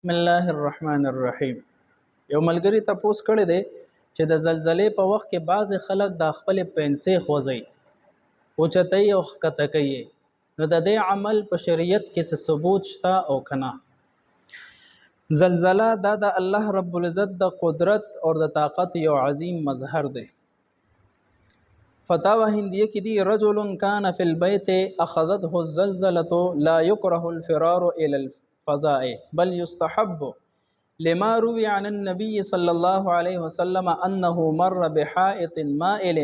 بسم الله الرحمن الرحیم. یو ملګری تاسو کړی دی چې د زلزلې په وخت کې بعض خلک د خپل پنسې خوځي او چتای او ښکته کوي، نو د دې عمل په شریعت کې څه ثبوت شته او کنه؟ زلزله دا د الله رب العزت د قدرت او د طاقت یو عظیم مظهر دی. فتاوی هندیه کې دی رجل کان فی البیت اخذته الزلزله لا یکره الفرار الى الفضاء بل يستحب لما روي عن النبي صلى الله عليه وسلم انه مر بحائط مائل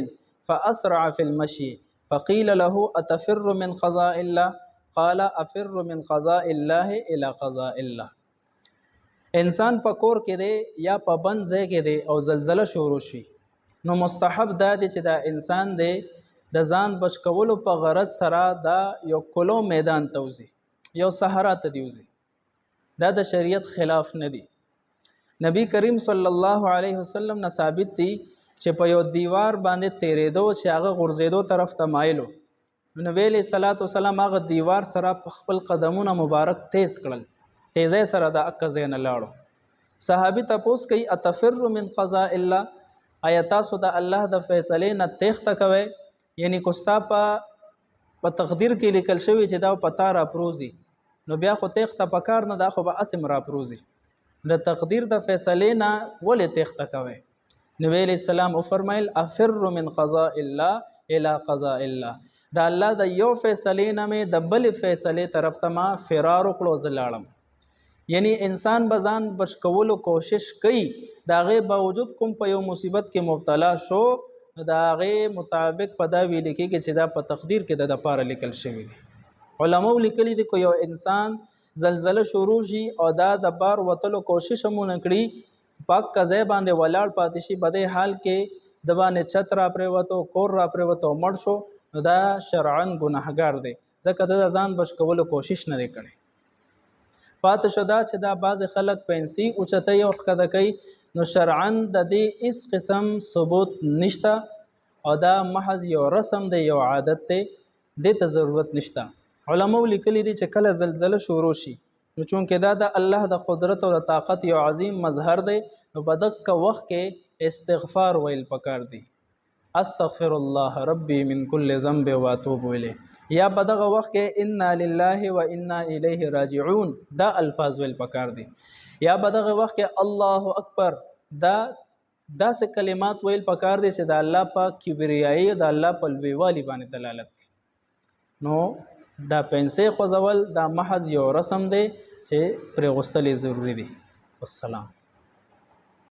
فاسرع في المشي فقيل له اتفر من قضاء الله قال افر من قضاء الله الى قضاء الله. انسان په کور کې دی یا په بند ځای کې دی او زلزله شروع شي، نو مستحب دا دی چې دا انسان دی د ځان بچ کولو په غرض سره دا یو کلو میدان ته وځي، یو صحرا ته دی وځي. دا د شریعت خلاف نه دی. نبی کریم صلی الله علیه وسلم نه ثابت دی چې په یو دیوار باندې تیرېدو چې هغه غورځېدو طرف ته مایلو، نبی علیه الصلاۃ والسلام هغه دیوار سره په خپل قدمونه مبارک تیز کړل، تیزی سره د اکه ځای نه لاړو. صحابي تپوس کوي اتفر من قضاء الله، آیا تاسو د الله د فیصلې نه تېښته کوئ؟ یعنی کو ستا په تقدیر کې لیکل شوي چې دا په تا راپروزي، نو بیا خو تېښته پکار نه، دا خو به اسم راپروزي. د تقدیر د فیصلې نه ولې تېښته کوئ؟ نبی علیہ السلام وفرمایل افر من قضاء الله الى قضاء الله، د الله د یو فیصلې نه مې د بلې فیصلې طرف ته ما فرار وکړو، زه لاړم. یعنی انسان به ځان بچ کولو کوشش کوي، د هغې باوجود کوم په یو مصیبت کې مبتلا شو، د هغې مطابق په دا ویل کېږي چې دا په تقدیر کې د دپاره لیکل شوي دي. علماء لیکلي دي که یو انسان زلزله شروع شي او دا د بار وتلو کوشش هم ونه کړي، پاک ځای باندې ولاړ پاتې شي، په دې حال کې د باندې چت را پرېوتو، کور را پرېوتو، مړ شو، نو دا شرعاً ګناهګار دی، ځکه د ځان بچ کولو کوشش نه دی کړی. پاتې شو دا چې دا بعضې خلک پنسي اوچتوي او ښکته کوي، نو شرعاً د دې هېڅ قسم ثبوت نشته او دا محض یو رسم دی، یو عادت دی، دې ته ضرورت نشته. علماء لیکلي دي چې کله زلزله شروع شي، نو چونکې دا د الله د قدرت او د طاقت یو عظیم مظهر دی، نو په دغه وخت کې استغفار ویل پکار دی. استغفر الله ربي من كل ذنب واتوب الیه، یا په دغه وخت کې انا لله و انا الیه راجعون دا الفاظ ویل پکار دي، یا په دغه وخت کې الله اکبر دا داسې کلمات ویل پکار دي چې د الله په کبریایي او د الله په لویوالي باندې دلالت کوي. نو دا پنسې خوځول دا محض یو رسم دی چې پرې غوستل ضروری دی. والسلام.